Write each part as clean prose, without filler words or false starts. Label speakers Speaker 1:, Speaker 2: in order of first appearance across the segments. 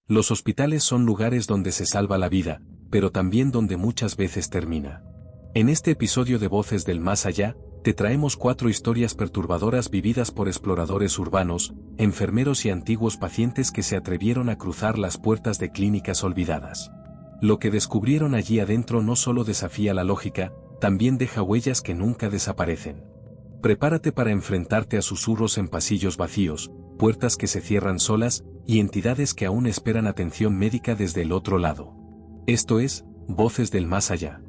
Speaker 1: Los hospitales son lugares donde se salva la vida, pero también donde muchas veces termina. En este episodio de Voces del Más Allá, te traemos 4 historias perturbadoras vividas por exploradores urbanos, enfermeros y antiguos pacientes que se atrevieron a cruzar las puertas de clínicas olvidadas. Lo que descubrieron allí adentro no solo desafía la lógica, también deja huellas que nunca desaparecen. Prepárate para enfrentarte a susurros en pasillos vacíos, puertas que se cierran solas, y entidades que aún esperan atención médica desde el otro lado. Esto es, Voces del Más Allá.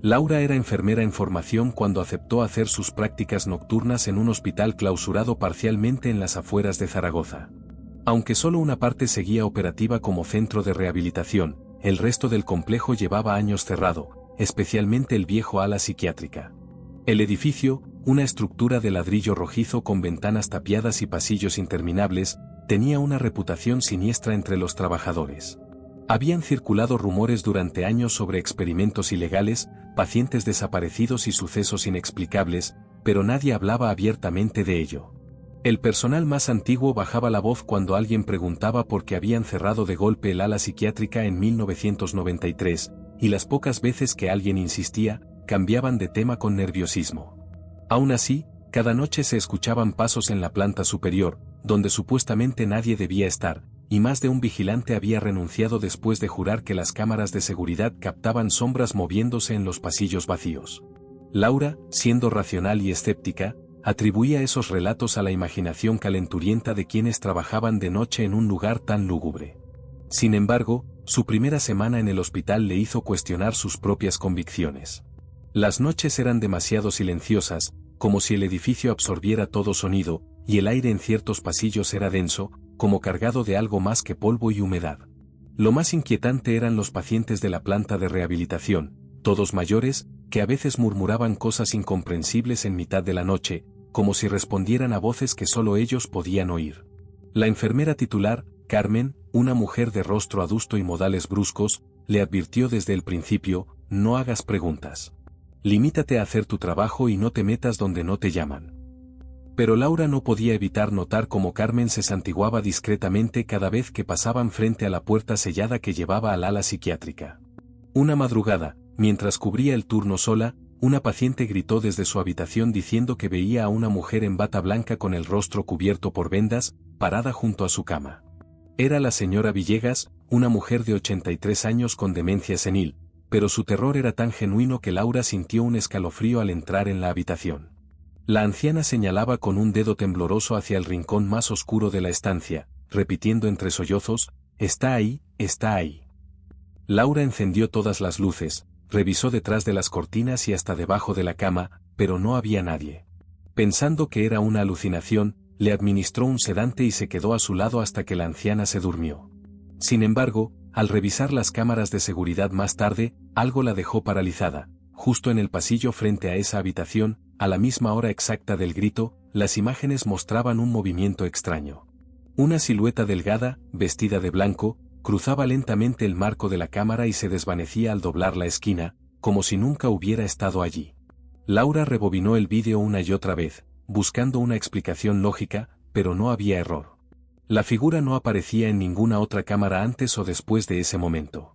Speaker 1: Laura era enfermera en formación cuando aceptó hacer sus prácticas nocturnas en un hospital clausurado parcialmente en las afueras de Zaragoza. Aunque solo una parte seguía operativa como centro de rehabilitación, el resto del complejo llevaba años cerrado, especialmente el viejo ala psiquiátrica. El edificio, una estructura de ladrillo rojizo con ventanas tapiadas y pasillos interminables, tenía una reputación siniestra entre los trabajadores. Habían circulado rumores durante años sobre experimentos ilegales, pacientes desaparecidos y sucesos inexplicables, pero nadie hablaba abiertamente de ello. El personal más antiguo bajaba la voz cuando alguien preguntaba por qué habían cerrado de golpe el ala psiquiátrica en 1993, y las pocas veces que alguien insistía, cambiaban de tema con nerviosismo. Aún así, cada noche se escuchaban pasos en la planta superior, donde supuestamente nadie debía estar, y más de un vigilante había renunciado después de jurar que las cámaras de seguridad captaban sombras moviéndose en los pasillos vacíos. Laura, siendo racional y escéptica, atribuía esos relatos a la imaginación calenturienta de quienes trabajaban de noche en un lugar tan lúgubre. Sin embargo, su primera semana en el hospital le hizo cuestionar sus propias convicciones. Las noches eran demasiado silenciosas, como si el edificio absorbiera todo sonido, y el aire en ciertos pasillos era denso, como cargado de algo más que polvo y humedad. Lo más inquietante eran los pacientes de la planta de rehabilitación, todos mayores, que a veces murmuraban cosas incomprensibles en mitad de la noche, como si respondieran a voces que solo ellos podían oír. La enfermera titular, Carmen, una mujer de rostro adusto y modales bruscos, le advirtió desde el principio: no hagas preguntas. Limítate a hacer tu trabajo y no te metas donde no te llaman. Pero Laura no podía evitar notar cómo Carmen se santiguaba discretamente cada vez que pasaban frente a la puerta sellada que llevaba al ala psiquiátrica. Una madrugada, mientras cubría el turno sola, una paciente gritó desde su habitación diciendo que veía a una mujer en bata blanca con el rostro cubierto por vendas, parada junto a su cama. Era la señora Villegas, una mujer de 83 años con demencia senil, pero su terror era tan genuino que Laura sintió un escalofrío al entrar en la habitación. La anciana señalaba con un dedo tembloroso hacia el rincón más oscuro de la estancia, repitiendo entre sollozos: está ahí, está ahí. Laura encendió todas las luces, revisó detrás de las cortinas y hasta debajo de la cama, pero no había nadie. Pensando que era una alucinación, le administró un sedante y se quedó a su lado hasta que la anciana se durmió. Sin embargo, al revisar las cámaras de seguridad más tarde, algo la dejó paralizada. Justo en el pasillo frente a esa habitación, a la misma hora exacta del grito, las imágenes mostraban un movimiento extraño. Una silueta delgada, vestida de blanco, cruzaba lentamente el marco de la cámara y se desvanecía al doblar la esquina, como si nunca hubiera estado allí. Laura rebobinó el vídeo una y otra vez, buscando una explicación lógica, pero no había error. La figura no aparecía en ninguna otra cámara antes o después de ese momento.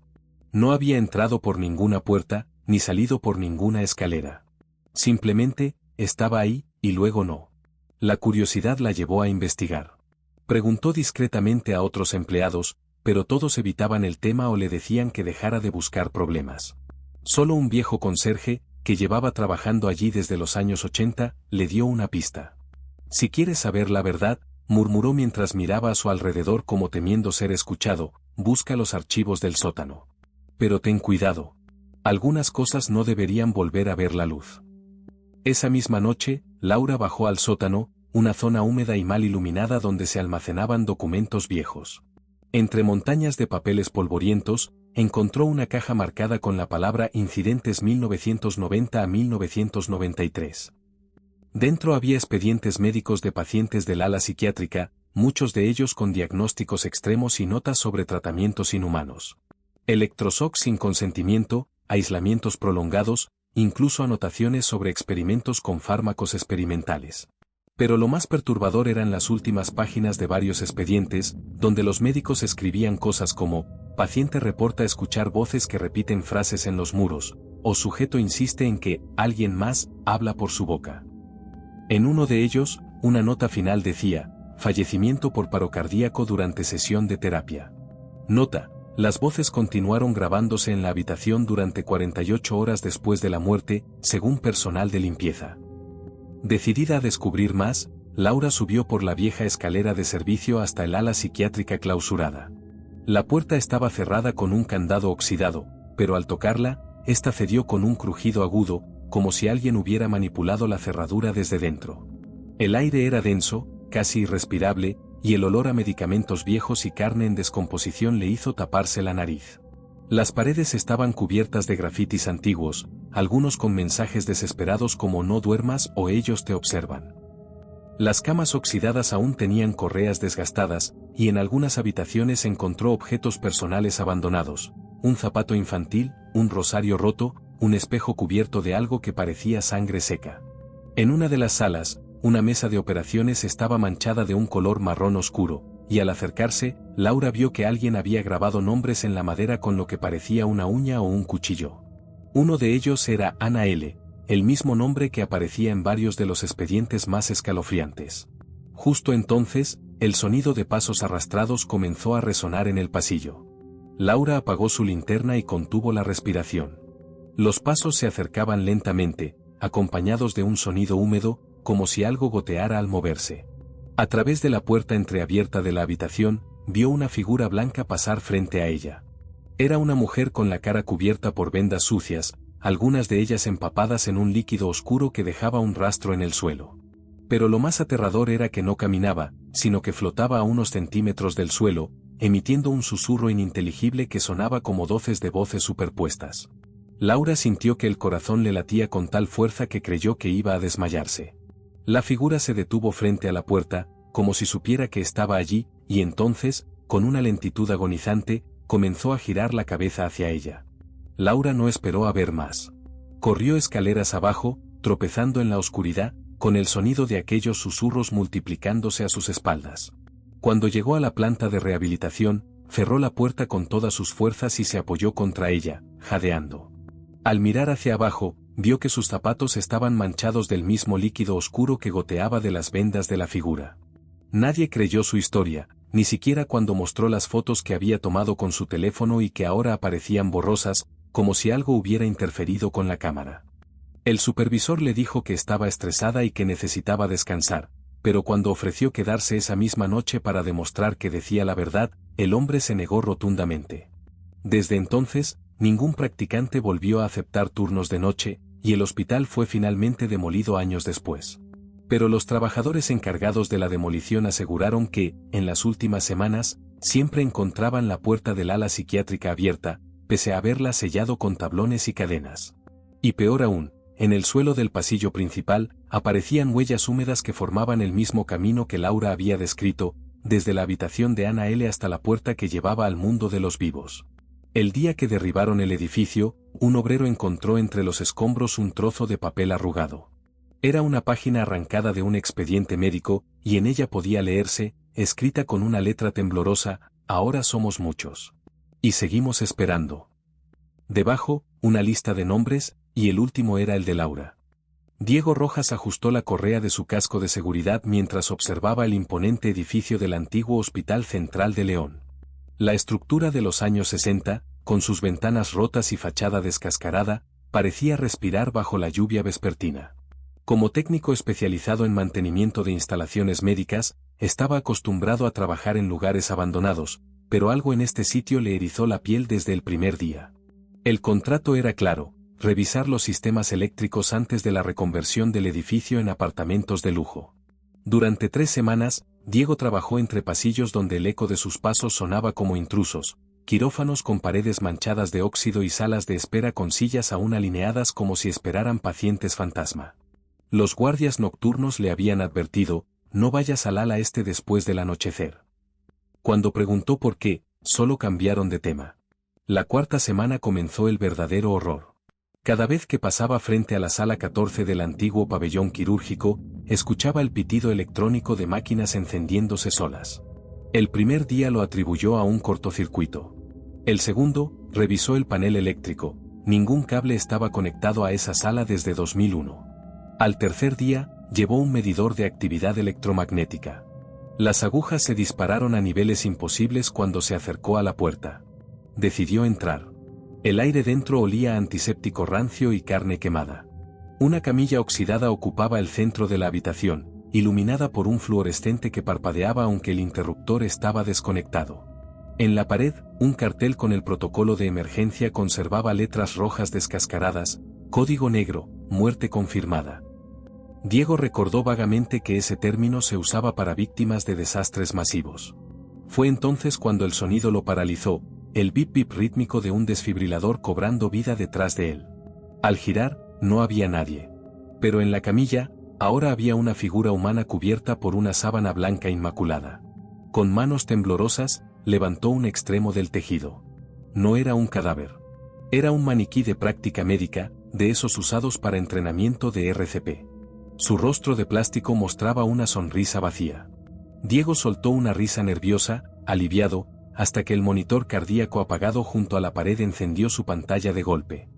Speaker 1: No había entrado por ninguna puerta, ni salido por ninguna escalera. Simplemente, estaba ahí, y luego no. La curiosidad la llevó a investigar. Preguntó discretamente a otros empleados, pero todos evitaban el tema o le decían que dejara de buscar problemas. Solo un viejo conserje, que llevaba trabajando allí desde los años 80, le dio una pista. Si quieres saber la verdad, murmuró mientras miraba a su alrededor como temiendo ser escuchado, busca los archivos del sótano. Pero ten cuidado. Algunas cosas no deberían volver a ver la luz. Esa misma noche, Laura bajó al sótano, una zona húmeda y mal iluminada donde se almacenaban documentos viejos. Entre montañas de papeles polvorientos, encontró una caja marcada con la palabra Incidentes 1990 a 1993. Dentro había expedientes médicos de pacientes del ala psiquiátrica, muchos de ellos con diagnósticos extremos y notas sobre tratamientos inhumanos. Electroshock sin consentimiento, aislamientos prolongados, incluso anotaciones sobre experimentos con fármacos experimentales. Pero lo más perturbador eran las últimas páginas de varios expedientes, donde los médicos escribían cosas como, paciente reporta escuchar voces que repiten frases en los muros, o sujeto insiste en que, alguien más, habla por su boca. En uno de ellos, una nota final decía, fallecimiento por paro cardíaco durante sesión de terapia. Nota, las voces continuaron grabándose en la habitación durante 48 horas después de la muerte, según personal de limpieza. Decidida a descubrir más, Laura subió por la vieja escalera de servicio hasta el ala psiquiátrica clausurada. La puerta estaba cerrada con un candado oxidado, pero al tocarla, esta cedió con un crujido agudo, como si alguien hubiera manipulado la cerradura desde dentro. El aire era denso, casi irrespirable, y el olor a medicamentos viejos y carne en descomposición le hizo taparse la nariz. Las paredes estaban cubiertas de grafitis antiguos, algunos con mensajes desesperados como no duermas o ellos te observan. Las camas oxidadas aún tenían correas desgastadas, y en algunas habitaciones encontró objetos personales abandonados, un zapato infantil, un rosario roto, un espejo cubierto de algo que parecía sangre seca. En una de las salas, una mesa de operaciones estaba manchada de un color marrón oscuro, y al acercarse, Laura vio que alguien había grabado nombres en la madera con lo que parecía una uña o un cuchillo. Uno de ellos era Ana L., el mismo nombre que aparecía en varios de los expedientes más escalofriantes. Justo entonces, el sonido de pasos arrastrados comenzó a resonar en el pasillo. Laura apagó su linterna y contuvo la respiración. Los pasos se acercaban lentamente, acompañados de un sonido húmedo, como si algo goteara al moverse. A través de la puerta entreabierta de la habitación, vio una figura blanca pasar frente a ella. Era una mujer con la cara cubierta por vendas sucias, algunas de ellas empapadas en un líquido oscuro que dejaba un rastro en el suelo. Pero lo más aterrador era que no caminaba, sino que flotaba a unos centímetros del suelo, emitiendo un susurro ininteligible que sonaba como doces de voces superpuestas. Laura sintió que el corazón le latía con tal fuerza que creyó que iba a desmayarse. La figura se detuvo frente a la puerta, como si supiera que estaba allí, y entonces, con una lentitud agonizante, comenzó a girar la cabeza hacia ella. Laura no esperó a ver más. Corrió escaleras abajo, tropezando en la oscuridad, con el sonido de aquellos susurros multiplicándose a sus espaldas. Cuando llegó a la planta de rehabilitación, cerró la puerta con todas sus fuerzas y se apoyó contra ella, jadeando. Al mirar hacia abajo, vio que sus zapatos estaban manchados del mismo líquido oscuro que goteaba de las vendas de la figura. Nadie creyó su historia, ni siquiera cuando mostró las fotos que había tomado con su teléfono y que ahora aparecían borrosas, como si algo hubiera interferido con la cámara. El supervisor le dijo que estaba estresada y que necesitaba descansar, pero cuando ofreció quedarse esa misma noche para demostrar que decía la verdad, el hombre se negó rotundamente. Desde entonces, ningún practicante volvió a aceptar turnos de noche, y el hospital fue finalmente demolido años después. Pero los trabajadores encargados de la demolición aseguraron que, en las últimas semanas, siempre encontraban la puerta del ala psiquiátrica abierta, pese a haberla sellado con tablones y cadenas. Y peor aún, en el suelo del pasillo principal, aparecían huellas húmedas que formaban el mismo camino que Laura había descrito, desde la habitación de Ana L. hasta la puerta que llevaba al mundo de los vivos. El día que derribaron el edificio, un obrero encontró entre los escombros un trozo de papel arrugado. Era una página arrancada de un expediente médico, y en ella podía leerse, escrita con una letra temblorosa, ahora somos muchos. Y seguimos esperando. Debajo, una lista de nombres, y el último era el de Laura. Diego Rojas ajustó la correa de su casco de seguridad mientras observaba el imponente edificio del antiguo Hospital Central de León. La estructura de los años 60, con sus ventanas rotas y fachada descascarada, parecía respirar bajo la lluvia vespertina. Como técnico especializado en mantenimiento de instalaciones médicas, estaba acostumbrado a trabajar en lugares abandonados, pero algo en este sitio le erizó la piel desde el primer día. El contrato era claro: revisar los sistemas eléctricos antes de la reconversión del edificio en apartamentos de lujo. Durante 3 semanas, Diego trabajó entre pasillos donde el eco de sus pasos sonaba como intrusos, quirófanos con paredes manchadas de óxido y salas de espera con sillas aún alineadas como si esperaran pacientes fantasma. Los guardias nocturnos le habían advertido: no vayas al ala este después del anochecer. Cuando preguntó por qué, solo cambiaron de tema. La 4ª semana comenzó el verdadero horror. Cada vez que pasaba frente a la sala 14 del antiguo pabellón quirúrgico, escuchaba el pitido electrónico de máquinas encendiéndose solas. El primer día lo atribuyó a un cortocircuito. El segundo, revisó el panel eléctrico, ningún cable estaba conectado a esa sala desde 2001. Al tercer día, llevó un medidor de actividad electromagnética. Las agujas se dispararon a niveles imposibles cuando se acercó a la puerta. Decidió entrar. El aire dentro olía a antiséptico rancio y carne quemada. Una camilla oxidada ocupaba el centro de la habitación, iluminada por un fluorescente que parpadeaba aunque el interruptor estaba desconectado. En la pared, un cartel con el protocolo de emergencia conservaba letras rojas descascaradas, código negro, muerte confirmada. Diego recordó vagamente que ese término se usaba para víctimas de desastres masivos. Fue entonces cuando el sonido lo paralizó, el bip bip rítmico de un desfibrilador cobrando vida detrás de él. Al girar, no había nadie. Pero en la camilla, ahora había una figura humana cubierta por una sábana blanca inmaculada. Con manos temblorosas, levantó un extremo del tejido. No era un cadáver. Era un maniquí de práctica médica, de esos usados para entrenamiento de RCP. Su rostro de plástico mostraba una sonrisa vacía. Diego soltó una risa nerviosa, aliviado, hasta que el monitor cardíaco apagado junto a la pared encendió su pantalla de golpe.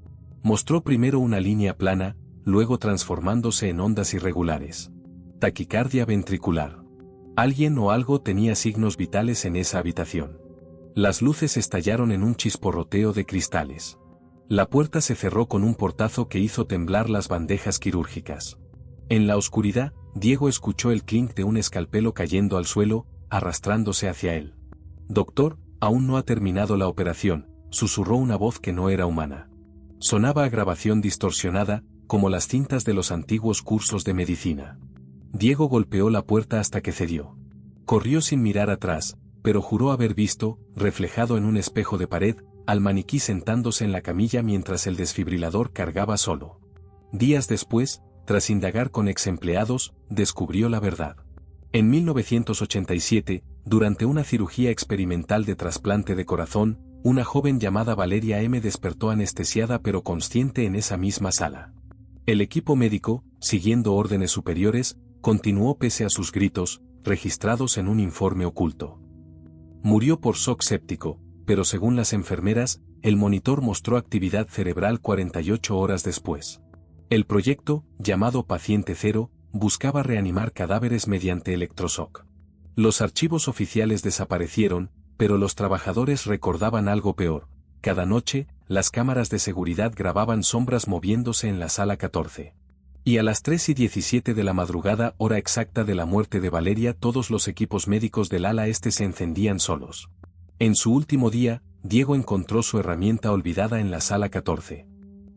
Speaker 1: Mostró primero una línea plana, luego transformándose en ondas irregulares. Taquicardia ventricular. Alguien o algo tenía signos vitales en esa habitación. Las luces estallaron en un chisporroteo de cristales. La puerta se cerró con un portazo que hizo temblar las bandejas quirúrgicas. En la oscuridad, Diego escuchó el clink de un escalpelo cayendo al suelo, arrastrándose hacia él. «Doctor, aún no ha terminado la operación», susurró una voz que no era humana. Sonaba a grabación distorsionada, como las cintas de los antiguos cursos de medicina. Diego golpeó la puerta hasta que cedió. Corrió sin mirar atrás, pero juró haber visto, reflejado en un espejo de pared, al maniquí sentándose en la camilla mientras el desfibrilador cargaba solo. Días después, tras indagar con exempleados, descubrió la verdad. En 1987, durante una cirugía experimental de trasplante de corazón, una joven llamada Valeria M. despertó anestesiada pero consciente en esa misma sala. El equipo médico, siguiendo órdenes superiores, continuó pese a sus gritos, registrados en un informe oculto. Murió por shock séptico, pero según las enfermeras, el monitor mostró actividad cerebral 48 horas después. El proyecto, llamado Paciente Cero, buscaba reanimar cadáveres mediante electroshock. Los archivos oficiales desaparecieron, pero los trabajadores recordaban algo peor. Cada noche, las cámaras de seguridad grababan sombras moviéndose en la sala 14. Y a las 3:17 de la madrugada, hora exacta de la muerte de Valeria, todos los equipos médicos del ala este se encendían solos. En su último día, Diego encontró su herramienta olvidada en la sala 14.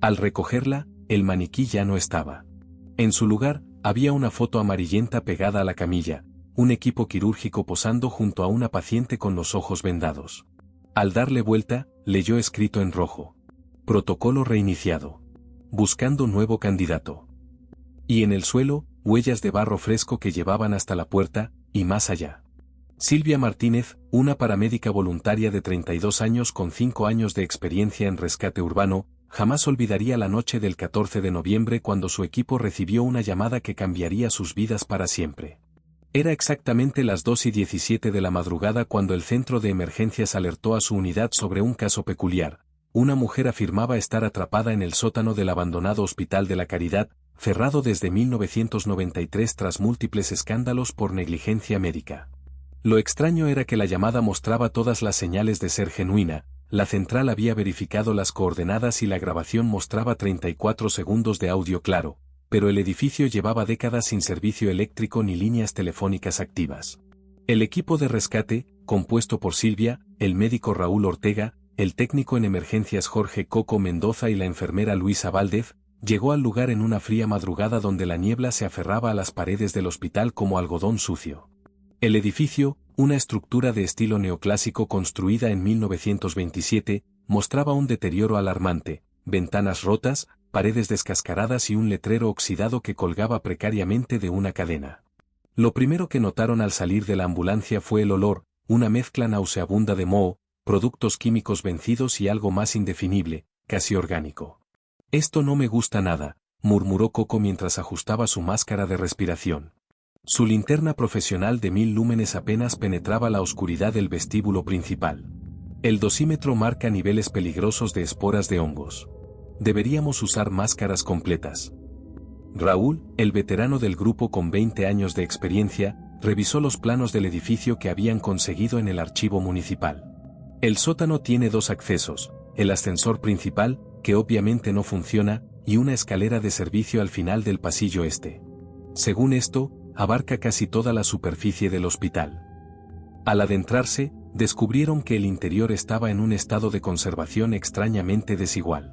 Speaker 1: Al recogerla, el maniquí ya no estaba. En su lugar, había una foto amarillenta pegada a la camilla, un equipo quirúrgico posando junto a una paciente con los ojos vendados. Al darle vuelta, leyó escrito en rojo: protocolo reiniciado. Buscando nuevo candidato. Y en el suelo, huellas de barro fresco que llevaban hasta la puerta, y más allá. Silvia Martínez, una paramédica voluntaria de 32 años con 5 años de experiencia en rescate urbano, jamás olvidaría la noche del 14 de noviembre cuando su equipo recibió una llamada que cambiaría sus vidas para siempre. Era exactamente las 2:17 de la madrugada cuando el centro de emergencias alertó a su unidad sobre un caso peculiar. Una mujer afirmaba estar atrapada en el sótano del abandonado Hospital de la Caridad, cerrado desde 1993 tras múltiples escándalos por negligencia médica. Lo extraño era que la llamada mostraba todas las señales de ser genuina. La central había verificado las coordenadas y la grabación mostraba 34 segundos de audio claro, pero el edificio llevaba décadas sin servicio eléctrico ni líneas telefónicas activas. El equipo de rescate, compuesto por Silvia, el médico Raúl Ortega, el técnico en emergencias Jorge Coco Mendoza y la enfermera Luisa Valdez, llegó al lugar en una fría madrugada donde la niebla se aferraba a las paredes del hospital como algodón sucio. El edificio, una estructura de estilo neoclásico construida en 1927, mostraba un deterioro alarmante, ventanas rotas, paredes descascaradas y un letrero oxidado que colgaba precariamente de una cadena. Lo primero que notaron al salir de la ambulancia fue el olor, una mezcla nauseabunda de moho, productos químicos vencidos y algo más indefinible, casi orgánico. Esto no me gusta nada, murmuró Coco mientras ajustaba su máscara de respiración. Su linterna profesional de 1000 lúmenes apenas penetraba la oscuridad del vestíbulo principal. El dosímetro marca niveles peligrosos de esporas de hongos. Deberíamos usar máscaras completas. Raúl, el veterano del grupo con 20 años de experiencia, revisó los planos del edificio que habían conseguido en el archivo municipal. El sótano tiene 2 accesos, el ascensor principal, que obviamente no funciona, y una escalera de servicio al final del pasillo este. Según esto, abarca casi toda la superficie del hospital. Al adentrarse, descubrieron que el interior estaba en un estado de conservación extrañamente desigual.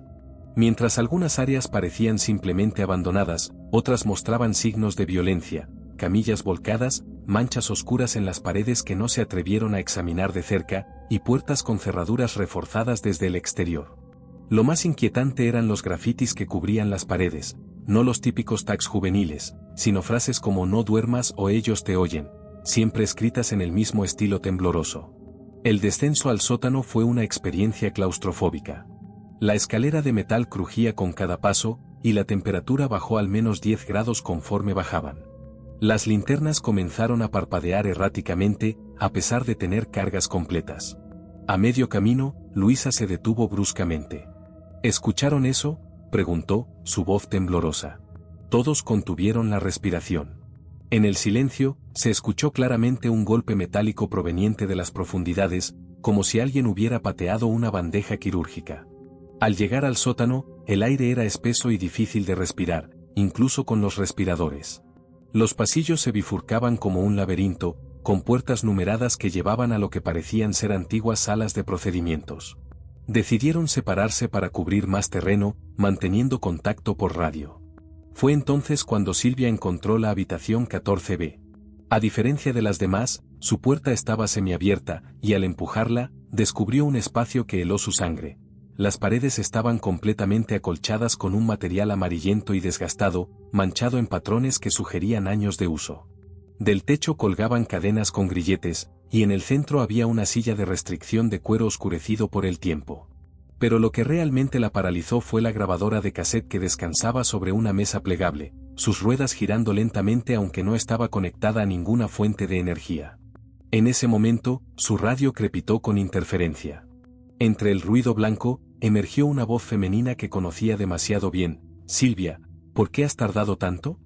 Speaker 1: Mientras algunas áreas parecían simplemente abandonadas, otras mostraban signos de violencia, camillas volcadas, manchas oscuras en las paredes que no se atrevieron a examinar de cerca, y puertas con cerraduras reforzadas desde el exterior. Lo más inquietante eran los grafitis que cubrían las paredes, no los típicos tags juveniles, sino frases como "no duermas" o "ellos te oyen", siempre escritas en el mismo estilo tembloroso. El descenso al sótano fue una experiencia claustrofóbica. La escalera de metal crujía con cada paso, y la temperatura bajó al menos 10 grados conforme bajaban. Las linternas comenzaron a parpadear erráticamente, a pesar de tener cargas completas. A medio camino, Luisa se detuvo bruscamente. ¿Escucharon eso?, preguntó, su voz temblorosa. Todos contuvieron la respiración. En el silencio, se escuchó claramente un golpe metálico proveniente de las profundidades, como si alguien hubiera pateado una bandeja quirúrgica. Al llegar al sótano, el aire era espeso y difícil de respirar, incluso con los respiradores. Los pasillos se bifurcaban como un laberinto, con puertas numeradas que llevaban a lo que parecían ser antiguas salas de procedimientos. Decidieron separarse para cubrir más terreno, manteniendo contacto por radio. Fue entonces cuando Silvia encontró la habitación 14B. A diferencia de las demás, su puerta estaba semiabierta, y al empujarla, descubrió un espacio que heló su sangre. Las paredes estaban completamente acolchadas con un material amarillento y desgastado, manchado en patrones que sugerían años de uso. Del techo colgaban cadenas con grilletes, y en el centro había una silla de restricción de cuero oscurecido por el tiempo. Pero lo que realmente la paralizó fue la grabadora de cassette que descansaba sobre una mesa plegable, sus ruedas girando lentamente aunque no estaba conectada a ninguna fuente de energía. En ese momento, su radio crepitó con interferencia. Entre el ruido blanco, emergió una voz femenina que conocía demasiado bien. «Silvia, ¿por qué has tardado tanto?».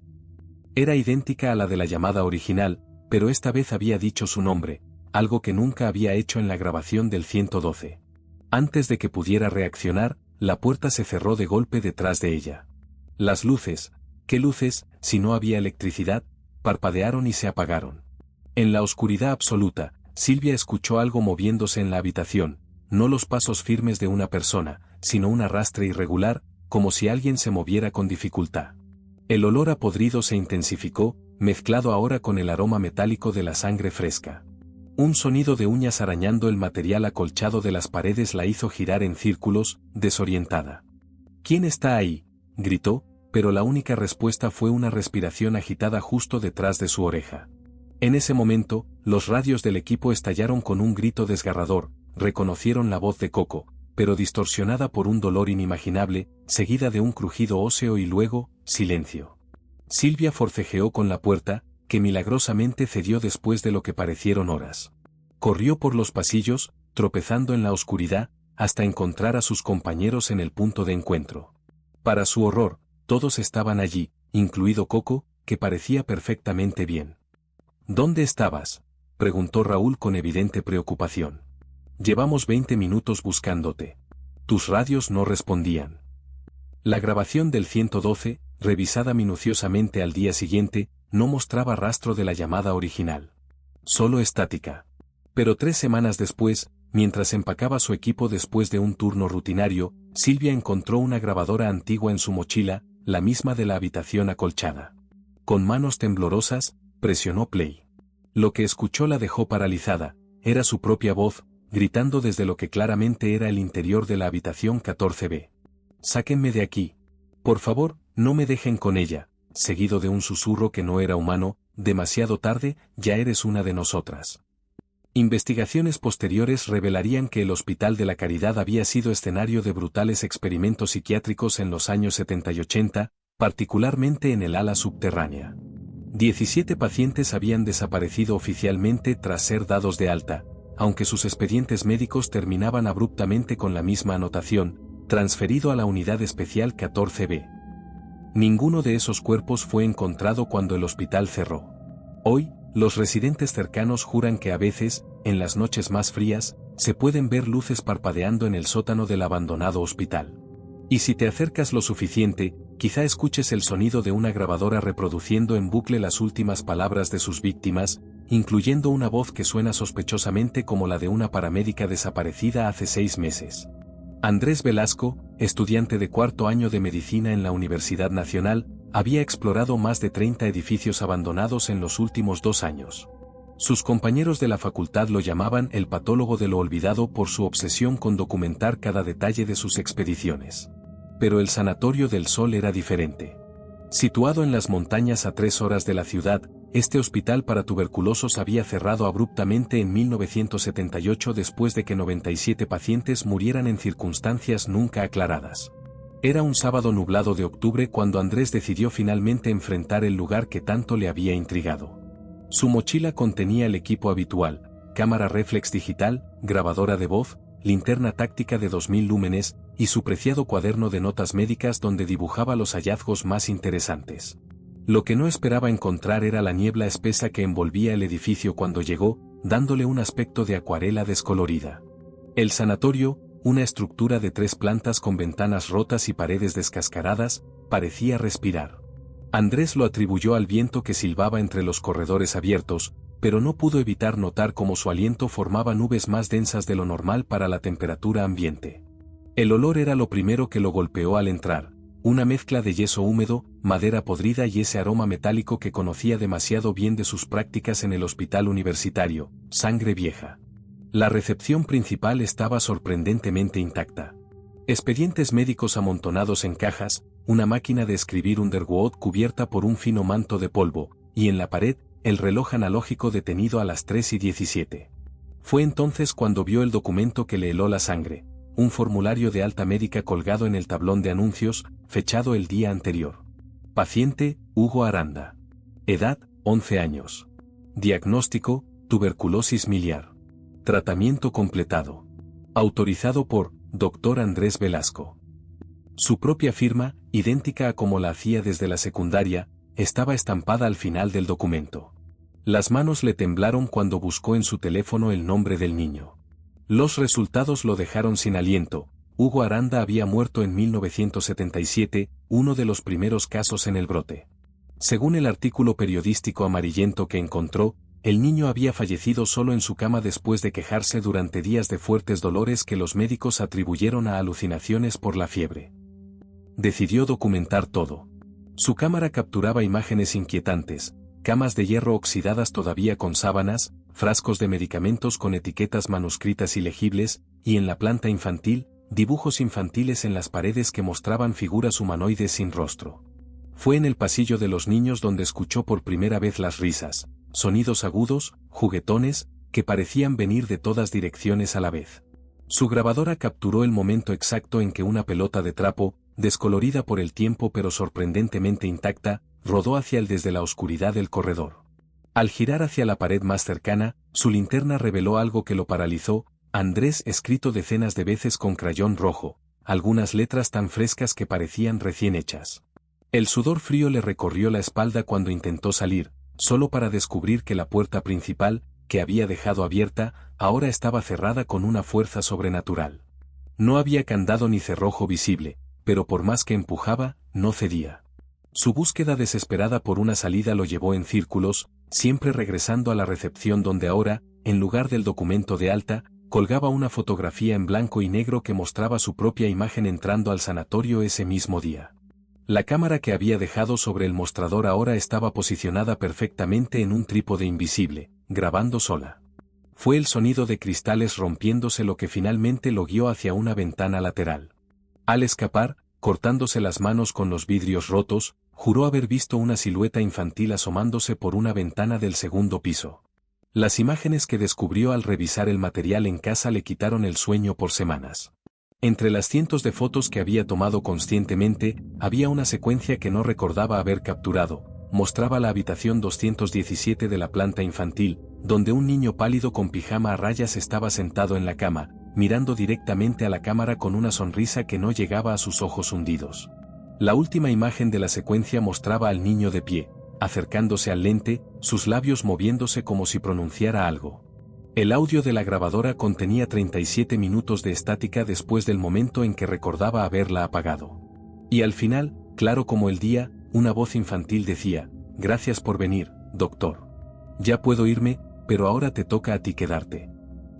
Speaker 1: Era idéntica a la de la llamada original, pero esta vez había dicho su nombre, algo que nunca había hecho en la grabación del 112. Antes de que pudiera reaccionar, la puerta se cerró de golpe detrás de ella. Las luces, ¿qué luces, si no había electricidad?, parpadearon y se apagaron. En la oscuridad absoluta, Silvia escuchó algo moviéndose en la habitación, no los pasos firmes de una persona, sino un arrastre irregular, como si alguien se moviera con dificultad. El olor a podrido se intensificó, mezclado ahora con el aroma metálico de la sangre fresca. Un sonido de uñas arañando el material acolchado de las paredes la hizo girar en círculos, desorientada. «¿Quién está ahí?», gritó, pero la única respuesta fue una respiración agitada justo detrás de su oreja. En ese momento, los radios del equipo estallaron con un grito desgarrador, reconocieron la voz de Coco, pero distorsionada por un dolor inimaginable, seguida de un crujido óseo y luego, silencio. Silvia forcejeó con la puerta, que milagrosamente cedió después de lo que parecieron horas. Corrió por los pasillos, tropezando en la oscuridad, hasta encontrar a sus compañeros en el punto de encuentro. Para su horror, todos estaban allí, incluido Coco, que parecía perfectamente bien. «¿Dónde estabas?», preguntó Raúl con evidente preocupación. «Llevamos 20 minutos buscándote. Tus radios no respondían». La grabación del 112, revisada minuciosamente al día siguiente, no mostraba rastro de la llamada original. Solo estática. Pero 3 semanas después, mientras empacaba su equipo después de un turno rutinario, Silvia encontró una grabadora antigua en su mochila, la misma de la habitación acolchada. Con manos temblorosas, presionó play. Lo que escuchó la dejó paralizada, era su propia voz, gritando desde lo que claramente era el interior de la habitación 14B. «Sáquenme de aquí. Por favor, no me dejen con ella», seguido de un susurro que no era humano. «Demasiado tarde, ya eres una de nosotras». Investigaciones posteriores revelarían que el Hospital de la Caridad había sido escenario de brutales experimentos psiquiátricos en los años 70 y 80, particularmente en el ala subterránea. 17 pacientes habían desaparecido oficialmente tras ser dados de alta, aunque sus expedientes médicos terminaban abruptamente con la misma anotación, transferido a la Unidad Especial 14B. Ninguno de esos cuerpos fue encontrado cuando el hospital cerró. Hoy, los residentes cercanos juran que a veces, en las noches más frías, se pueden ver luces parpadeando en el sótano del abandonado hospital. Y si te acercas lo suficiente, quizá escuches el sonido de una grabadora reproduciendo en bucle las últimas palabras de sus víctimas, incluyendo una voz que suena sospechosamente como la de una paramédica desaparecida hace 6 meses. Andrés Velasco, estudiante de cuarto año de medicina en la Universidad Nacional, había explorado más de 30 edificios abandonados en los últimos 2 años. Sus compañeros de la facultad lo llamaban el patólogo de lo olvidado por su obsesión con documentar cada detalle de sus expediciones. Pero el Sanatorio del Sol era diferente. Situado en las montañas a 3 horas de la ciudad, este hospital para tuberculosos había cerrado abruptamente en 1978 después de que 97 pacientes murieran en circunstancias nunca aclaradas. Era un sábado nublado de octubre cuando Andrés decidió finalmente enfrentar el lugar que tanto le había intrigado. Su mochila contenía el equipo habitual: cámara reflex digital, grabadora de voz, linterna táctica de 2000 lúmenes, y su preciado cuaderno de notas médicas donde dibujaba los hallazgos más interesantes. Lo que no esperaba encontrar era la niebla espesa que envolvía el edificio cuando llegó, dándole un aspecto de acuarela descolorida. El sanatorio, una estructura de 3 plantas con ventanas rotas y paredes descascaradas, parecía respirar. Andrés lo atribuyó al viento que silbaba entre los corredores abiertos, pero no pudo evitar notar cómo su aliento formaba nubes más densas de lo normal para la temperatura ambiente. El olor era lo primero que lo golpeó al entrar, una mezcla de yeso húmedo, madera podrida y ese aroma metálico que conocía demasiado bien de sus prácticas en el hospital universitario: sangre vieja. La recepción principal estaba sorprendentemente intacta. Expedientes médicos amontonados en cajas, una máquina de escribir Underwood cubierta por un fino manto de polvo, y en la pared, el reloj analógico detenido a las 3:17. Fue entonces cuando vio el documento que le heló la sangre, un formulario de alta médica colgado en el tablón de anuncios, fechado el día anterior. Paciente, Hugo Aranda. Edad, 11 años. Diagnóstico, tuberculosis miliar. Tratamiento completado. Autorizado por Dr. Andrés Velasco. Su propia firma, idéntica a como la hacía desde la secundaria, estaba estampada al final del documento. Las manos le temblaron cuando buscó en su teléfono el nombre del niño. Los resultados lo dejaron sin aliento. Hugo Aranda había muerto en 1977, uno de los primeros casos en el brote. Según el artículo periodístico amarillento que encontró, el niño había fallecido solo en su cama después de quejarse durante días de fuertes dolores que los médicos atribuyeron a alucinaciones por la fiebre. Decidió documentar todo. Su cámara capturaba imágenes inquietantes: camas de hierro oxidadas todavía con sábanas, frascos de medicamentos con etiquetas manuscritas ilegibles, y en la planta infantil, dibujos infantiles en las paredes que mostraban figuras humanoides sin rostro. Fue en el pasillo de los niños donde escuchó por primera vez las risas, sonidos agudos, juguetones, que parecían venir de todas direcciones a la vez. Su grabadora capturó el momento exacto en que una pelota de trapo, descolorida por el tiempo pero sorprendentemente intacta, rodó hacia él desde la oscuridad del corredor. Al girar hacia la pared más cercana, su linterna reveló algo que lo paralizó: Andrés escrito decenas de veces con crayón rojo, algunas letras tan frescas que parecían recién hechas. El sudor frío le recorrió la espalda cuando intentó salir, solo para descubrir que la puerta principal, que había dejado abierta, ahora estaba cerrada con una fuerza sobrenatural. No había candado ni cerrojo visible, pero por más que empujaba, no cedía. Su búsqueda desesperada por una salida lo llevó en círculos, siempre regresando a la recepción donde ahora, en lugar del documento de alta, colgaba una fotografía en blanco y negro que mostraba su propia imagen entrando al sanatorio ese mismo día. La cámara que había dejado sobre el mostrador ahora estaba posicionada perfectamente en un trípode invisible, grabando sola. Fue el sonido de cristales rompiéndose lo que finalmente lo guió hacia una ventana lateral. Al escapar, cortándose las manos con los vidrios rotos, juró haber visto una silueta infantil asomándose por una ventana del segundo piso. Las imágenes que descubrió al revisar el material en casa le quitaron el sueño por semanas. Entre las cientos de fotos que había tomado conscientemente, había una secuencia que no recordaba haber capturado. Mostraba la habitación 217 de la planta infantil, donde un niño pálido con pijama a rayas estaba sentado en la cama, mirando directamente a la cámara con una sonrisa que no llegaba a sus ojos hundidos. La última imagen de la secuencia mostraba al niño de pie, acercándose al lente, sus labios moviéndose como si pronunciara algo. El audio de la grabadora contenía 37 minutos de estática después del momento en que recordaba haberla apagado. Y al final, claro como el día, una voz infantil decía: «Gracias por venir, doctor. Ya puedo irme, pero ahora te toca a ti quedarte».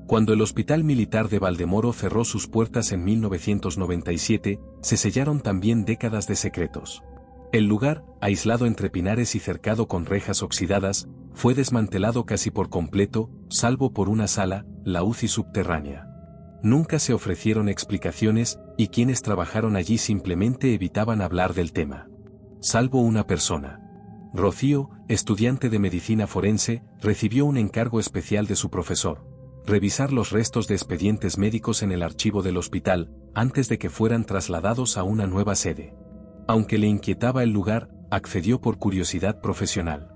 Speaker 1: Cuando el Hospital Militar de Valdemoro cerró sus puertas en 1997, se sellaron también décadas de secretos. El lugar, aislado entre pinares y cercado con rejas oxidadas, fue desmantelado casi por completo, salvo por una sala, la UCI subterránea. Nunca se ofrecieron explicaciones, y quienes trabajaron allí simplemente evitaban hablar del tema. Salvo una persona. Rocío, estudiante de medicina forense, recibió un encargo especial de su profesor: revisar los restos de expedientes médicos en el archivo del hospital, antes de que fueran trasladados a una nueva sede. Aunque le inquietaba el lugar, accedió por curiosidad profesional.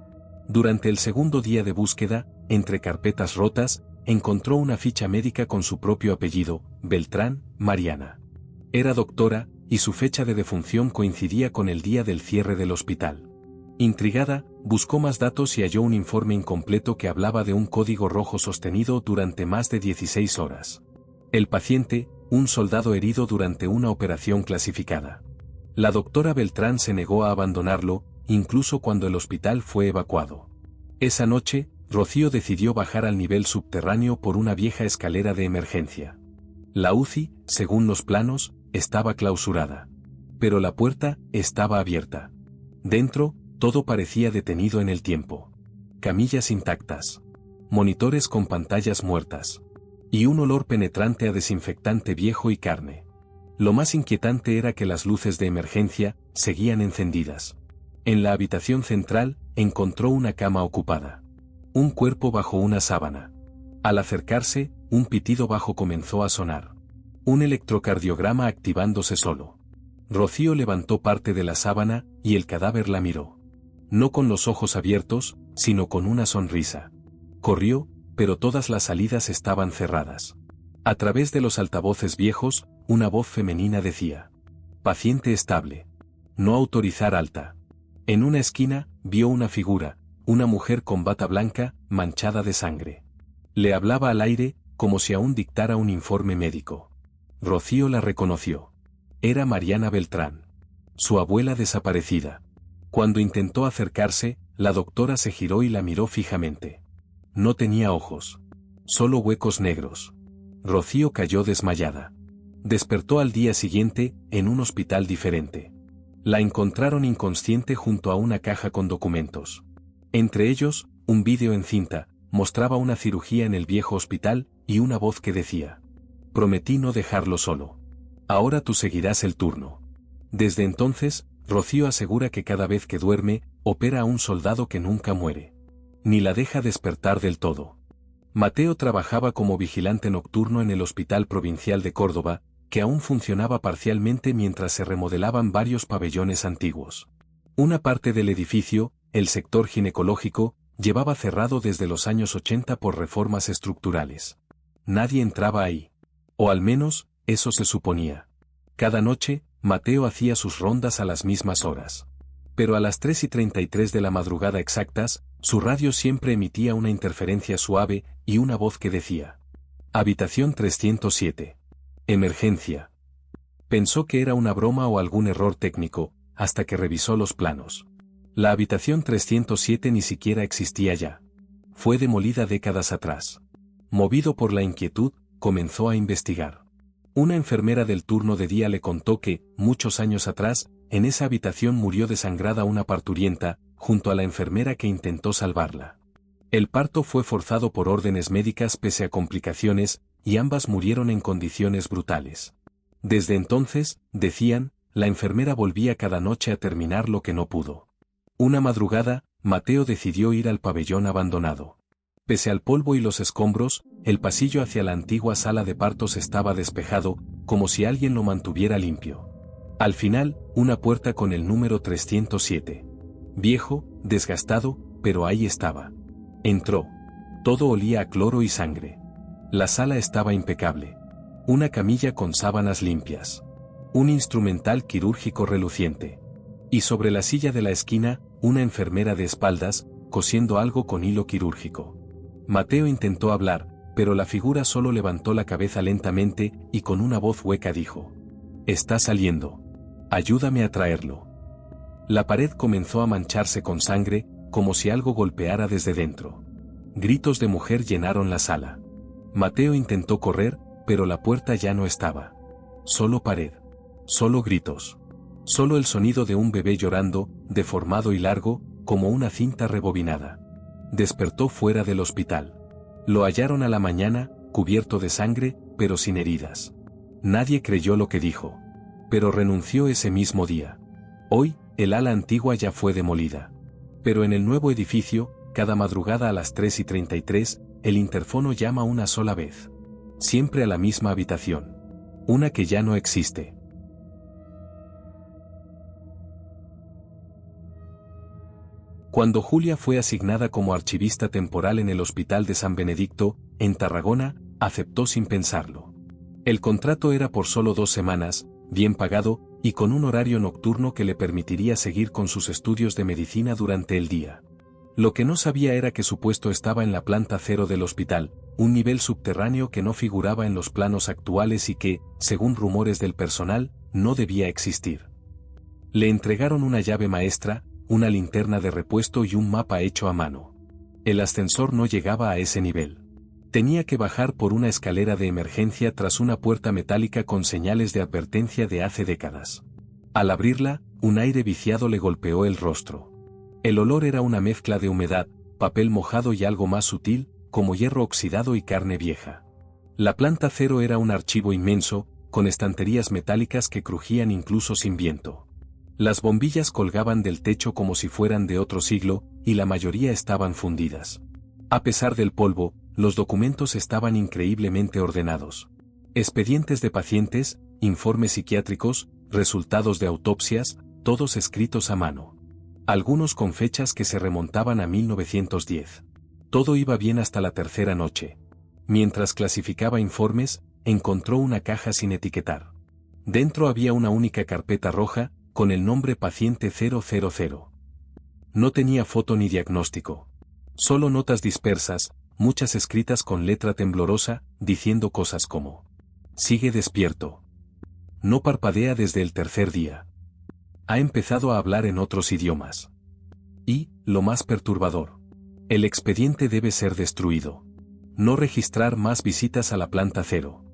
Speaker 1: Durante el segundo día de búsqueda, entre carpetas rotas, encontró una ficha médica con su propio apellido: Beltrán, Mariana. Era doctora, y su fecha de defunción coincidía con el día del cierre del hospital. Intrigada, buscó más datos y halló un informe incompleto que hablaba de un código rojo sostenido durante más de 16 horas. El paciente, un soldado herido durante una operación clasificada. La doctora Beltrán se negó a abandonarlo, incluso cuando el hospital fue evacuado. Esa noche, Rocío decidió bajar al nivel subterráneo por una vieja escalera de emergencia. La UCI, según los planos, estaba clausurada. Pero la puerta estaba abierta. Dentro, todo parecía detenido en el tiempo. Camillas intactas. Monitores con pantallas muertas. Y un olor penetrante a desinfectante viejo y carne. Lo más inquietante era que las luces de emergencia seguían encendidas. En la habitación central, encontró una cama ocupada. Un cuerpo bajo una sábana. Al acercarse, un pitido bajo comenzó a sonar. Un electrocardiograma activándose solo. Rocío levantó parte de la sábana, y el cadáver la miró. No con los ojos abiertos, sino con una sonrisa. Corrió, pero todas las salidas estaban cerradas. A través de los altavoces viejos, una voz femenina decía: «Paciente estable. No autorizar alta». En una esquina, vio una figura, una mujer con bata blanca, manchada de sangre. Le hablaba al aire, como si aún dictara un informe médico. Rocío la reconoció. Era Mariana Beltrán. Su abuela desaparecida. Cuando intentó acercarse, la doctora se giró y la miró fijamente. No tenía ojos. Solo huecos negros. Rocío cayó desmayada. Despertó al día siguiente, en un hospital diferente. La encontraron inconsciente junto a una caja con documentos. Entre ellos, un vídeo en cinta, mostraba una cirugía en el viejo hospital, y una voz que decía: «Prometí no dejarlo solo. Ahora tú seguirás el turno». Desde entonces, Rocío asegura que cada vez que duerme, opera a un soldado que nunca muere. Ni la deja despertar del todo. Mateo trabajaba como vigilante nocturno en el Hospital Provincial de Córdoba, que aún funcionaba parcialmente mientras se remodelaban varios pabellones antiguos. Una parte del edificio, el sector ginecológico, llevaba cerrado desde los años 80 por reformas estructurales. Nadie entraba ahí. O al menos, eso se suponía. Cada noche, Mateo hacía sus rondas a las mismas horas. Pero a las 3:33 de la madrugada exactas, su radio siempre emitía una interferencia suave, y una voz que decía: «Habitación 307. Emergencia». Pensó que era una broma o algún error técnico, hasta que revisó los planos. La habitación 307 ni siquiera existía ya. Fue demolida décadas atrás. Movido por la inquietud, comenzó a investigar. Una enfermera del turno de día le contó que, muchos años atrás, en esa habitación murió desangrada una parturienta, junto a la enfermera que intentó salvarla. El parto fue forzado por órdenes médicas pese a complicaciones, y ambas murieron en condiciones brutales. Desde entonces, decían, la enfermera volvía cada noche a terminar lo que no pudo. Una madrugada, Mateo decidió ir al pabellón abandonado. Pese al polvo y los escombros, el pasillo hacia la antigua sala de partos estaba despejado, como si alguien lo mantuviera limpio. Al final, una puerta con el número 307. Viejo, desgastado, pero ahí estaba. Entró. Todo olía a cloro y sangre. La sala estaba impecable. Una camilla con sábanas limpias. Un instrumental quirúrgico reluciente. Y sobre la silla de la esquina, una enfermera de espaldas, cosiendo algo con hilo quirúrgico. Mateo intentó hablar, pero la figura solo levantó la cabeza lentamente y con una voz hueca dijo: «Está saliendo. Ayúdame a traerlo». La pared comenzó a mancharse con sangre, como si algo golpeara desde dentro. Gritos de mujer llenaron la sala. Mateo intentó correr, pero la puerta ya no estaba. Solo pared. Solo gritos. Solo el sonido de un bebé llorando, deformado y largo, como una cinta rebobinada. Despertó fuera del hospital. Lo hallaron a la mañana, cubierto de sangre, pero sin heridas. Nadie creyó lo que dijo. Pero renunció ese mismo día. Hoy, el ala antigua ya fue demolida. Pero en el nuevo edificio, cada madrugada a las 3:33, el interfono llama una sola vez. Siempre a la misma habitación. Una que ya no existe. Cuando Julia fue asignada como archivista temporal en el Hospital de San Benedicto, en Tarragona, aceptó sin pensarlo. El contrato era por solo 2 semanas, bien pagado, y con un horario nocturno que le permitiría seguir con sus estudios de medicina durante el día. Lo que no sabía era que su puesto estaba en la planta 0 del hospital, un nivel subterráneo que no figuraba en los planos actuales y que, según rumores del personal, no debía existir. Le entregaron una llave maestra, una linterna de repuesto y un mapa hecho a mano. El ascensor no llegaba a ese nivel. Tenía que bajar por una escalera de emergencia tras una puerta metálica con señales de advertencia de hace décadas. Al abrirla, un aire viciado le golpeó el rostro. El olor era una mezcla de humedad, papel mojado y algo más sutil, como hierro oxidado y carne vieja. La planta 0 era un archivo inmenso, con estanterías metálicas que crujían incluso sin viento. Las bombillas colgaban del techo como si fueran de otro siglo, y la mayoría estaban fundidas. A pesar del polvo, los documentos estaban increíblemente ordenados. Expedientes de pacientes, informes psiquiátricos, resultados de autopsias, todos escritos a mano. Algunos con fechas que se remontaban a 1910. Todo iba bien hasta la tercera noche. Mientras clasificaba informes, encontró una caja sin etiquetar. Dentro había una única carpeta roja, con el nombre paciente 000. No tenía foto ni diagnóstico. Solo notas dispersas, muchas escritas con letra temblorosa, diciendo cosas como: «Sigue despierto. No parpadea desde el tercer día. Ha empezado a hablar en otros idiomas». Y, lo más perturbador: «El expediente debe ser destruido. No registrar más visitas a la planta 0».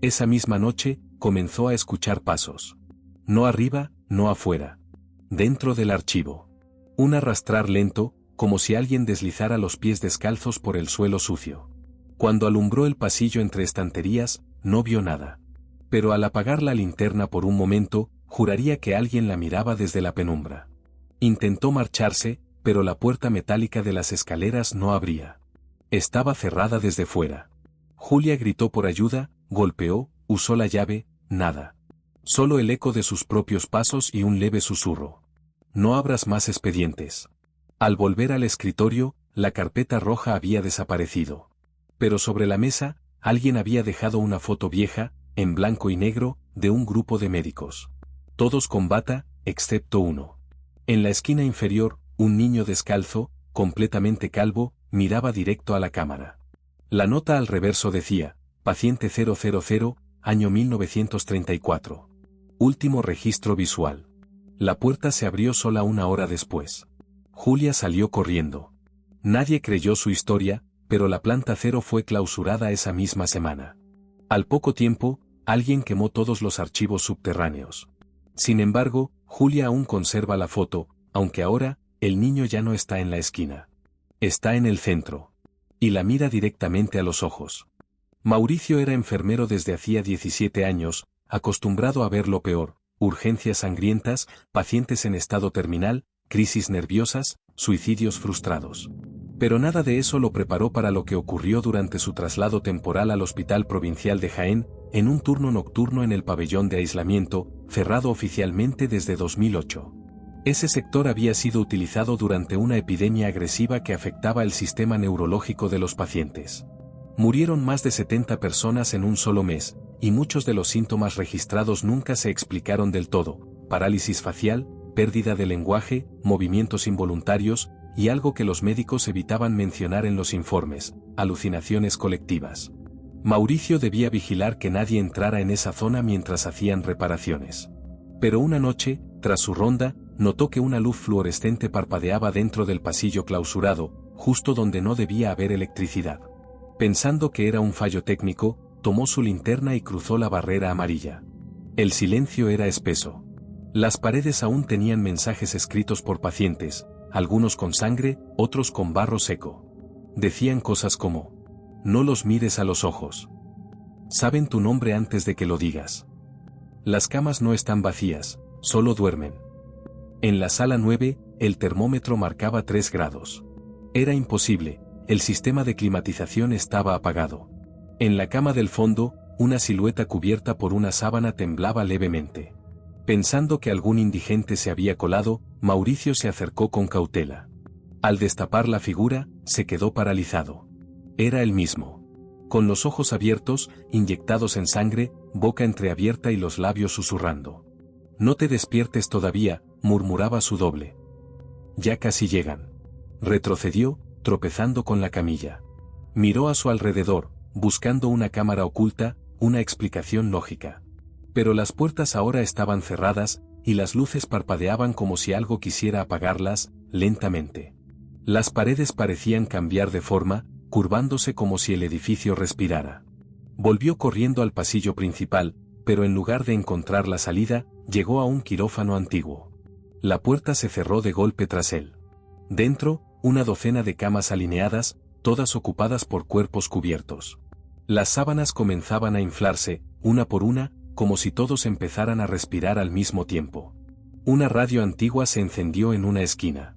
Speaker 1: Esa misma noche, comenzó a escuchar pasos. No arriba, no afuera. Dentro del archivo. Un arrastrar lento, como si alguien deslizara los pies descalzos por el suelo sucio. Cuando alumbró el pasillo entre estanterías, no vio nada. Pero al apagar la linterna por un momento, juraría que alguien la miraba desde la penumbra. Intentó marcharse, pero la puerta metálica de las escaleras no abría. Estaba cerrada desde fuera. Julia gritó por ayuda, golpeó, usó la llave, nada. Solo el eco de sus propios pasos y un leve susurro. «No abras más expedientes». Al volver al escritorio, la carpeta roja había desaparecido. Pero sobre la mesa, alguien había dejado una foto vieja, en blanco y negro, de un grupo de médicos. Todos con bata, excepto uno. En la esquina inferior, un niño descalzo, completamente calvo, miraba directo a la cámara. La nota al reverso decía: «Paciente 000, año 1934. Último registro visual». La puerta se abrió sola una hora después. Julia salió corriendo. Nadie creyó su historia, pero la planta 0 fue clausurada esa misma semana. Al poco tiempo, alguien quemó todos los archivos subterráneos. Sin embargo, Julia aún conserva la foto, aunque ahora, el niño ya no está en la esquina. Está en el centro. Y la mira directamente a los ojos. Mauricio era enfermero desde hacía 17 años, acostumbrado a ver lo peor: urgencias sangrientas, pacientes en estado terminal, crisis nerviosas, suicidios frustrados. Pero nada de eso lo preparó para lo que ocurrió durante su traslado temporal al Hospital Provincial de Jaén, en un turno nocturno en el pabellón de aislamiento, cerrado oficialmente desde 2008. Ese sector había sido utilizado durante una epidemia agresiva que afectaba el sistema neurológico de los pacientes. Murieron más de 70 personas en un solo mes, y muchos de los síntomas registrados nunca se explicaron del todo: parálisis facial, pérdida de lenguaje, movimientos involuntarios, y algo que los médicos evitaban mencionar en los informes: alucinaciones colectivas. Mauricio debía vigilar que nadie entrara en esa zona mientras hacían reparaciones. Pero una noche, tras su ronda, notó que una luz fluorescente parpadeaba dentro del pasillo clausurado, justo donde no debía haber electricidad. Pensando que era un fallo técnico, tomó su linterna y cruzó la barrera amarilla. El silencio era espeso. Las paredes aún tenían mensajes escritos por pacientes, algunos con sangre, otros con barro seco. Decían cosas como: no los mires a los ojos. Saben tu nombre antes de que lo digas. Las camas no están vacías, solo duermen. En la sala 9, el termómetro marcaba 3 grados. Era imposible, el sistema de climatización estaba apagado. En la cama del fondo, una silueta cubierta por una sábana temblaba levemente. Pensando que algún indigente se había colado, Mauricio se acercó con cautela. Al destapar la figura, se quedó paralizado. Era el mismo. Con los ojos abiertos, inyectados en sangre, boca entreabierta y los labios susurrando. No te despiertes todavía, murmuraba su doble. Ya casi llegan. Retrocedió, tropezando con la camilla. Miró a su alrededor, buscando una cámara oculta, una explicación lógica. Pero las puertas ahora estaban cerradas, y las luces parpadeaban como si algo quisiera apagarlas, lentamente. Las paredes parecían cambiar de forma, curvándose como si el edificio respirara. Volvió corriendo al pasillo principal, pero en lugar de encontrar la salida, llegó a un quirófano antiguo. La puerta se cerró de golpe tras él. Dentro, una docena de camas alineadas, todas ocupadas por cuerpos cubiertos. Las sábanas comenzaban a inflarse, una por una, como si todos empezaran a respirar al mismo tiempo. Una radio antigua se encendió en una esquina.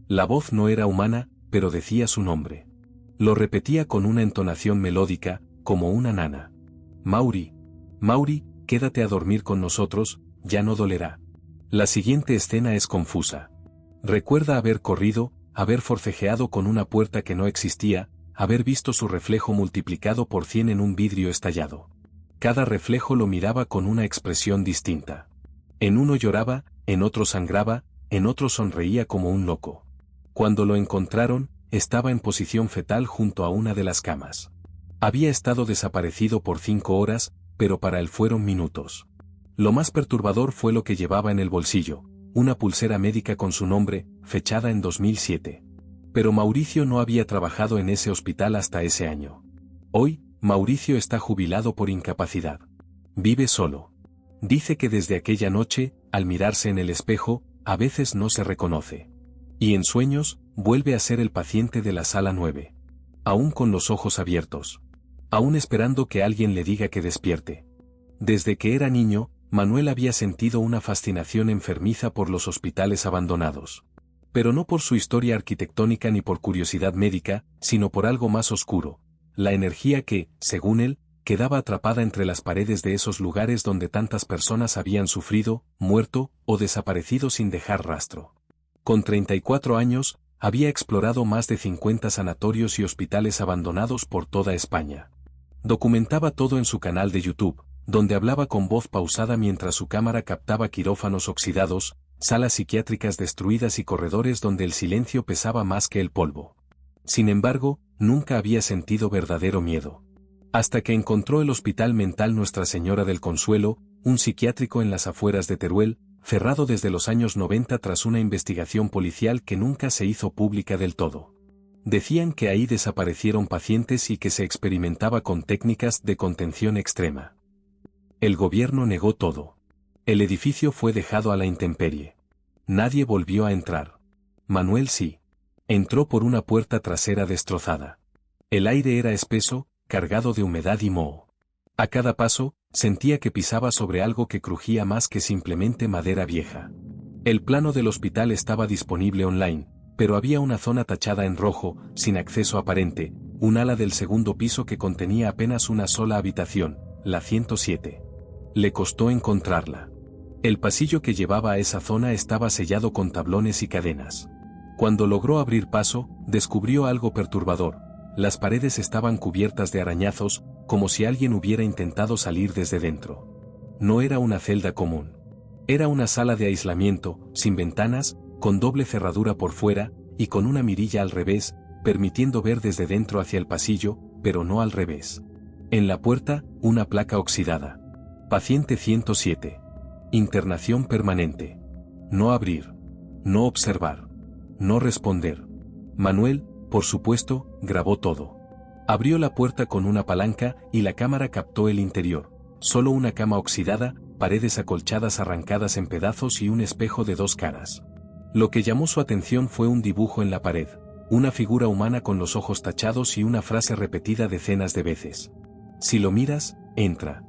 Speaker 1: La voz no era humana, pero decía su nombre. Lo repetía con una entonación melódica, como una nana. Mauri, Mauri, quédate a dormir con nosotros, ya no dolerá. La siguiente escena es confusa. Recuerda haber corrido, haber forcejeado con una puerta que no existía, haber visto su reflejo multiplicado por 100 en un vidrio estallado. Cada reflejo lo miraba con una expresión distinta. En uno lloraba, en otro sangraba, en otro sonreía como un loco. Cuando lo encontraron, estaba en posición fetal junto a una de las camas. Había estado desaparecido por 5 horas, pero para él fueron minutos. Lo más perturbador fue lo que llevaba en el bolsillo: una pulsera médica con su nombre, fechada en 2007. Pero Mauricio no había trabajado en ese hospital hasta ese año. Hoy, Mauricio está jubilado por incapacidad. Vive solo. Dice que desde aquella noche, al mirarse en el espejo, a veces no se reconoce. Y en sueños, vuelve a ser el paciente de la sala 9. Aún con los ojos abiertos. Aún esperando que alguien le diga que despierte. Desde que era niño, Manuel había sentido una fascinación enfermiza por los hospitales abandonados. Pero no por su historia arquitectónica ni por curiosidad médica, sino por algo más oscuro: la energía que, según él, quedaba atrapada entre las paredes de esos lugares donde tantas personas habían sufrido, muerto o desaparecido sin dejar rastro. Con 34 años, había explorado más de 50 sanatorios y hospitales abandonados por toda España. Documentaba todo en su canal de YouTube, donde hablaba con voz pausada mientras su cámara captaba quirófanos oxidados, salas psiquiátricas destruidas y corredores donde el silencio pesaba más que el polvo. Sin embargo, nunca había sentido verdadero miedo. Hasta que encontró el Hospital Mental Nuestra Señora del Consuelo, un psiquiátrico en las afueras de Teruel, cerrado desde los años 90 tras una investigación policial que nunca se hizo pública del todo. Decían que ahí desaparecieron pacientes y que se experimentaba con técnicas de contención extrema. El gobierno negó todo. El edificio fue dejado a la intemperie. Nadie volvió a entrar. Manuel sí. Entró por una puerta trasera destrozada. El aire era espeso, cargado de humedad y moho. A cada paso, sentía que pisaba sobre algo que crujía más que simplemente madera vieja. El plano del hospital estaba disponible online, pero había una zona tachada en rojo, sin acceso aparente, un ala del segundo piso que contenía apenas una sola habitación, la 107. Le costó encontrarla. El pasillo que llevaba a esa zona estaba sellado con tablones y cadenas. Cuando logró abrir paso, descubrió algo perturbador. Las paredes estaban cubiertas de arañazos, como si alguien hubiera intentado salir desde dentro. No era una celda común. Era una sala de aislamiento, sin ventanas, con doble cerradura por fuera, y con una mirilla al revés, permitiendo ver desde dentro hacia el pasillo, pero no al revés. En la puerta, una placa oxidada. Paciente 107. Internación permanente. No abrir. No observar. No responder. Manuel, por supuesto, grabó todo. Abrió la puerta con una palanca y la cámara captó el interior. Solo una cama oxidada, paredes acolchadas arrancadas en pedazos y un espejo de dos caras. Lo que llamó su atención fue un dibujo en la pared, una figura humana con los ojos tachados y una frase repetida decenas de veces. Si lo miras, entra.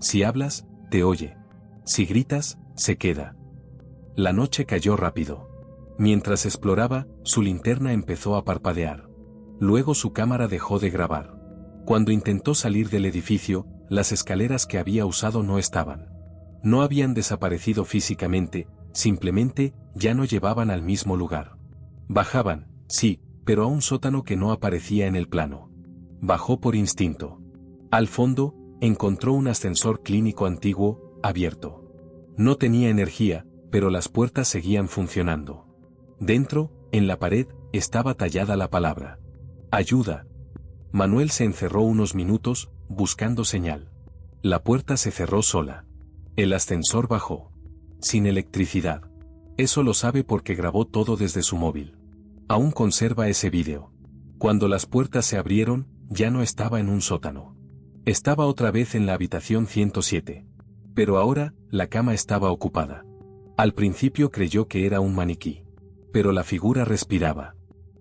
Speaker 1: Si hablas, te oye. Si gritas, se queda. La noche cayó rápido. Mientras exploraba, su linterna empezó a parpadear. Luego su cámara dejó de grabar. Cuando intentó salir del edificio, las escaleras que había usado no estaban. No habían desaparecido físicamente, simplemente, ya no llevaban al mismo lugar. Bajaban, sí, pero a un sótano que no aparecía en el plano. Bajó por instinto. Al fondo, encontró un ascensor clínico antiguo, abierto. No tenía energía, pero las puertas seguían funcionando. Dentro, en la pared, estaba tallada la palabra: ayuda. Manuel se encerró unos minutos, buscando señal. La puerta se cerró sola. El ascensor bajó. Sin electricidad. Eso lo sabe porque grabó todo desde su móvil. Aún conserva ese vídeo. Cuando las puertas se abrieron, ya no estaba en un sótano. Estaba otra vez en la habitación 107. Pero ahora, la cama estaba ocupada. Al principio creyó que era un maniquí. Pero la figura respiraba.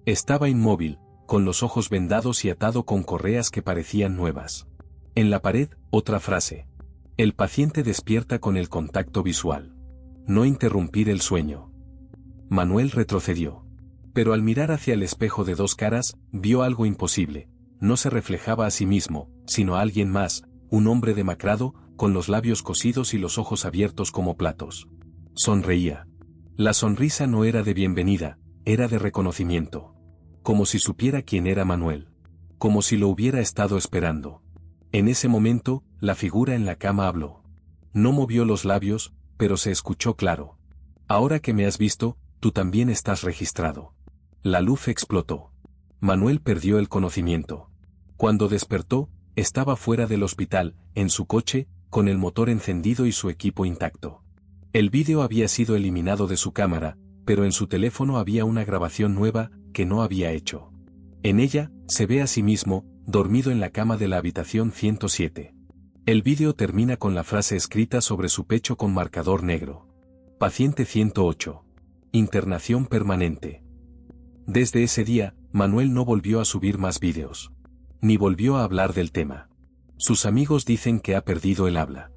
Speaker 1: Estaba inmóvil, con los ojos vendados y atado con correas que parecían nuevas. En la pared, otra frase. El paciente despierta con el contacto visual. No interrumpir el sueño. Manuel retrocedió. Pero al mirar hacia el espejo de dos caras, vio algo imposible. No se reflejaba a sí mismo, sino a alguien más, un hombre demacrado, con los labios cosidos y los ojos abiertos como platos. Sonreía. La sonrisa no era de bienvenida, era de reconocimiento. Como si supiera quién era Manuel. Como si lo hubiera estado esperando. En ese momento, la figura en la cama habló. No movió los labios, pero se escuchó claro. Ahora que me has visto, tú también estás registrado. La luz explotó. Manuel perdió el conocimiento. Cuando despertó, estaba fuera del hospital, en su coche, con el motor encendido y su equipo intacto. El vídeo había sido eliminado de su cámara, pero en su teléfono había una grabación nueva, que no había hecho. En ella, se ve a sí mismo, dormido en la cama de la habitación 107. El vídeo termina con la frase escrita sobre su pecho con marcador negro. Paciente 108. Internación permanente. Desde ese día, Manuel no volvió a subir más vídeos. Ni volvió a hablar del tema. Sus amigos dicen que ha perdido el habla.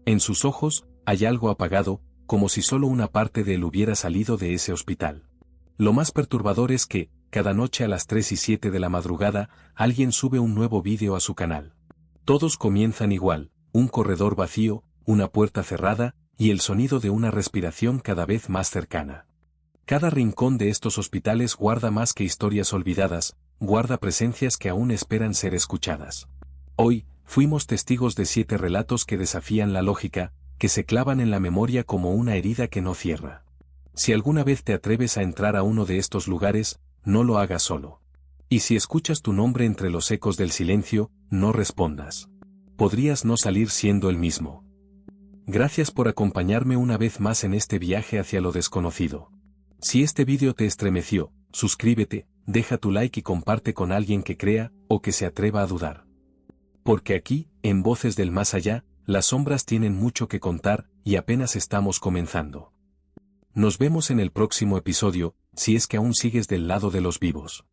Speaker 1: En sus ojos, hay algo apagado, como si solo una parte de él hubiera salido de ese hospital. Lo más perturbador es que, cada noche a las 3 y 7 de la madrugada, alguien sube un nuevo vídeo a su canal. Todos comienzan igual, un corredor vacío, una puerta cerrada, y el sonido de una respiración cada vez más cercana. Cada rincón de estos hospitales guarda más que historias olvidadas, guarda presencias que aún esperan ser escuchadas. Hoy, fuimos testigos de 7 relatos que desafían la lógica, que se clavan en la memoria como una herida que no cierra. Si alguna vez te atreves a entrar a uno de estos lugares, no lo hagas solo. Y si escuchas tu nombre entre los ecos del silencio, no respondas. Podrías no salir siendo el mismo. Gracias por acompañarme una vez más en este viaje hacia lo desconocido. Si este vídeo te estremeció, suscríbete, deja tu like y comparte con alguien que crea, o que se atreva a dudar. Porque aquí, en Voces del Más Allá, las sombras tienen mucho que contar, y apenas estamos comenzando. Nos vemos en el próximo episodio, si es que aún sigues del lado de los vivos.